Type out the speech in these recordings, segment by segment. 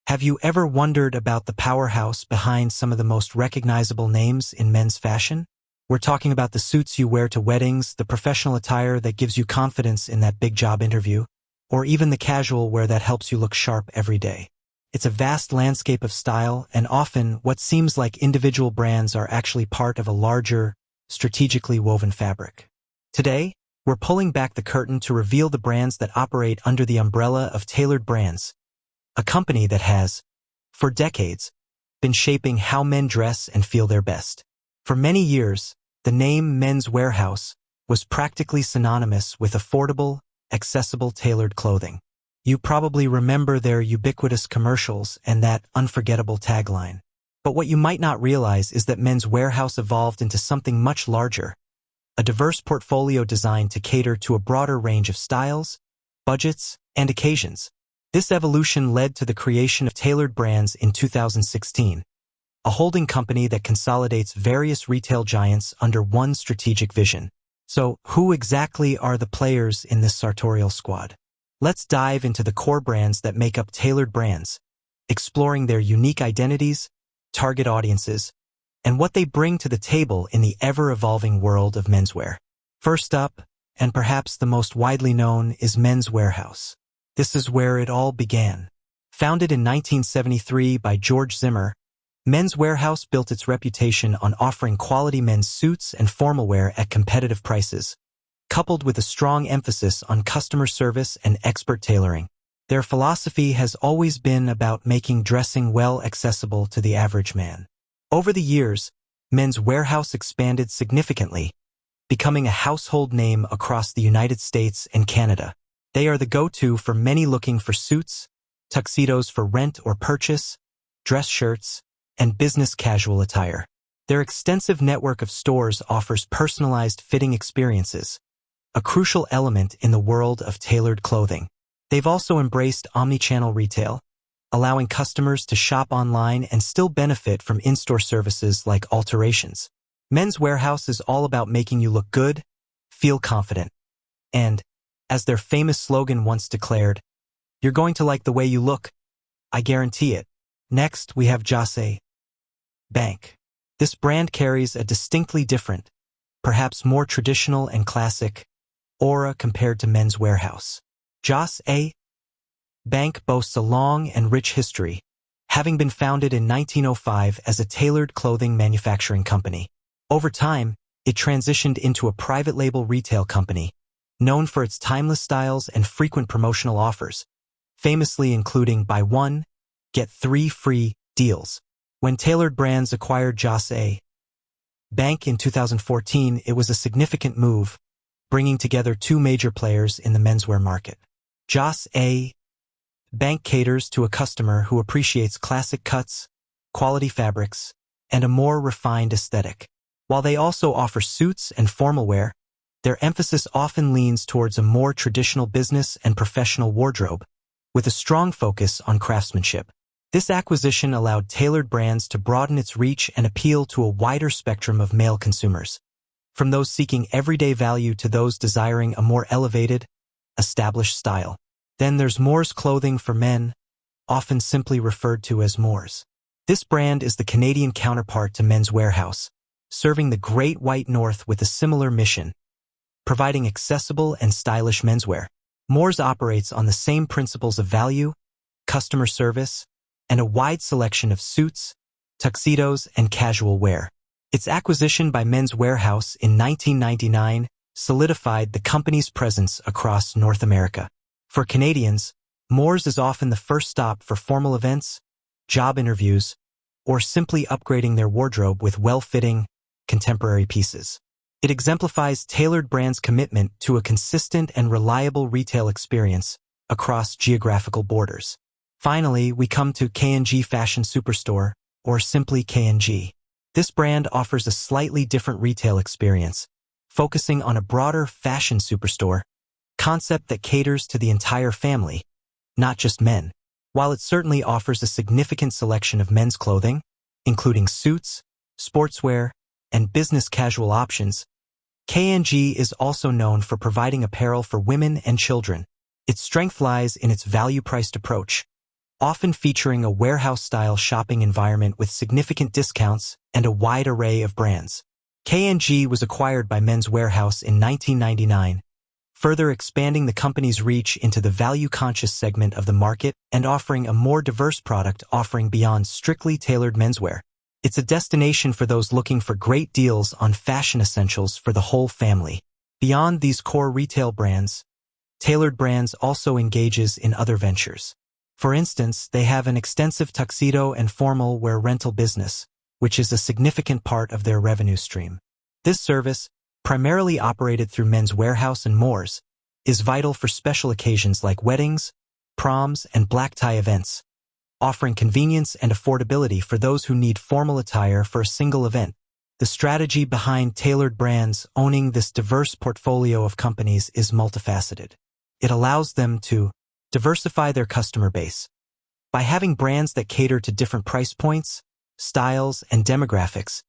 Have you ever wondered about the powerhouse behind some of the most recognizable names in men's fashion? We're talking about the suits you wear to weddings, the professional attire that gives you confidence in that big job interview, or even the casual wear that helps you look sharp every day. It's a vast landscape of style, and often what seems like individual brands are actually part of a larger, strategically woven fabric. Today, we're pulling back the curtain to reveal the brands that operate under the umbrella of Tailored Brands, a company that has, for decades, been shaping how men dress and feel their best. For many years, the name Men's Wearhouse was practically synonymous with affordable, accessible tailored clothing. You probably remember their ubiquitous commercials and that unforgettable tagline. But what you might not realize is that Men's Wearhouse evolved into something much larger, a diverse portfolio designed to cater to a broader range of styles, budgets, and occasions. This evolution led to the creation of Tailored Brands in 2016, a holding company that consolidates various retail giants under one strategic vision. So, who exactly are the players in this sartorial squad? Let's dive into the core brands that make up Tailored Brands, exploring their unique identities, target audiences, and what they bring to the table in the ever-evolving world of menswear. First up, and perhaps the most widely known, is Men's Wearhouse. This is where it all began. Founded in 1973 by George Zimmer, Men's Wearhouse built its reputation on offering quality men's suits and formal wear at competitive prices, coupled with a strong emphasis on customer service and expert tailoring. Their philosophy has always been about making dressing well accessible to the average man. Over the years, Men's Wearhouse expanded significantly, becoming a household name across the United States and Canada. They are the go-to for many looking for suits, tuxedos for rent or purchase, dress shirts, and business casual attire. Their extensive network of stores offers personalized fitting experiences, a crucial element in the world of tailored clothing. They've also embraced omnichannel retail, allowing customers to shop online and still benefit from in-store services like alterations. Men's Wearhouse is all about making you look good, feel confident, and, as their famous slogan once declared, "You're going to like the way you look. I guarantee it." Next, we have Jose Bank. This brand carries a distinctly different, perhaps more traditional and classic, aura compared to Men's Wearhouse. Jose Bank boasts a long and rich history, having been founded in 1905 as a tailored clothing manufacturing company. Over time, it transitioned into a private label retail company, known for its timeless styles and frequent promotional offers, famously including buy one, get three free deals. When Tailored Brands acquired Jose Bank in 2014, it was a significant move, bringing together two major players in the menswear market. Jose Bank caters to a customer who appreciates classic cuts, quality fabrics, and a more refined aesthetic. While they also offer suits and formal wear, their emphasis often leans towards a more traditional business and professional wardrobe, with a strong focus on craftsmanship. This acquisition allowed Tailored Brands to broaden its reach and appeal to a wider spectrum of male consumers, from those seeking everyday value to those desiring a more elevated, established style. Then there's Moores Clothing for Men, often simply referred to as Moores. This brand is the Canadian counterpart to Men's Wearhouse, serving the Great White North with a similar mission, providing accessible and stylish menswear. Moores operates on the same principles of value, customer service, and a wide selection of suits, tuxedos, and casual wear. Its acquisition by Men's Wearhouse in 1999 solidified the company's presence across North America. For Canadians, Moores is often the first stop for formal events, job interviews, or simply upgrading their wardrobe with well-fitting, contemporary pieces. It exemplifies Tailored Brands' commitment to a consistent and reliable retail experience across geographical borders. Finally, we come to K&G Fashion Superstore, or simply K&G. This brand offers a slightly different retail experience, focusing on a broader fashion superstore concept that caters to the entire family, not just men. While it certainly offers a significant selection of men's clothing, including suits, sportswear, and business casual options, K&G is also known for providing apparel for women and children. Its strength lies in its value-priced approach, often featuring a warehouse-style shopping environment with significant discounts and a wide array of brands. K&G was acquired by Men's Warehouse in 1999, further expanding the company's reach into the value-conscious segment of the market and offering a more diverse product offering beyond strictly tailored menswear. It's a destination for those looking for great deals on fashion essentials for the whole family. Beyond these core retail brands, Tailored Brands also engages in other ventures. For instance, they have an extensive tuxedo and formal wear rental business, which is a significant part of their revenue stream. This service, primarily operated through Men's Warehouse and Moore's, is vital for special occasions like weddings, proms, and black tie events, offering convenience and affordability for those who need formal attire for a single event. The strategy behind Tailored Brands owning this diverse portfolio of companies is multifaceted. It allows them to diversify their customer base. By having brands that cater to different price points, styles, and demographics,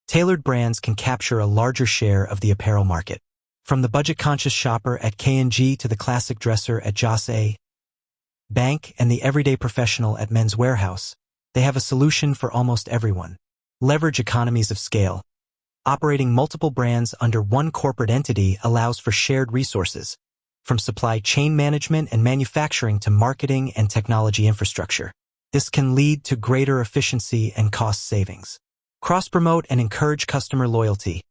Tailored Brands can capture a larger share of the apparel market. From the budget-conscious shopper at K&G to the classic dresser at Joss A. Bank and the everyday professional at Men's Warehouse, they have a solution for almost everyone. Leverage economies of scale. Operating multiple brands under one corporate entity allows for shared resources, from supply chain management and manufacturing to marketing and technology infrastructure. This can lead to greater efficiency and cost savings. Cross-promote and encourage customer loyalty.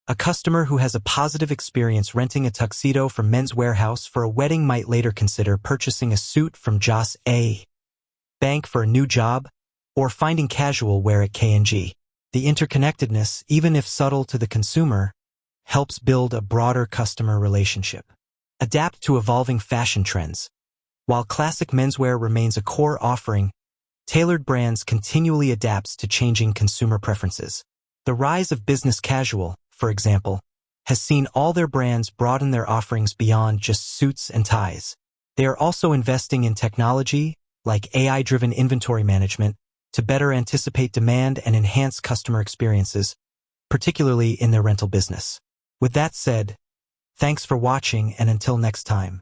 A customer who has a positive experience renting a tuxedo from Men's Warehouse for a wedding might later consider purchasing a suit from Joss A. Bank for a new job, or finding casual wear at K&G. The interconnectedness, even if subtle to the consumer, helps build a broader customer relationship. Adapt to evolving fashion trends. While classic menswear remains a core offering, Tailored Brands continually adapts to changing consumer preferences. The rise of business casual, for example, has seen all their brands broaden their offerings beyond just suits and ties. They are also investing in technology, like AI-driven inventory management, to better anticipate demand and enhance customer experiences, particularly in their rental business. With that said, thanks for watching, and until next time.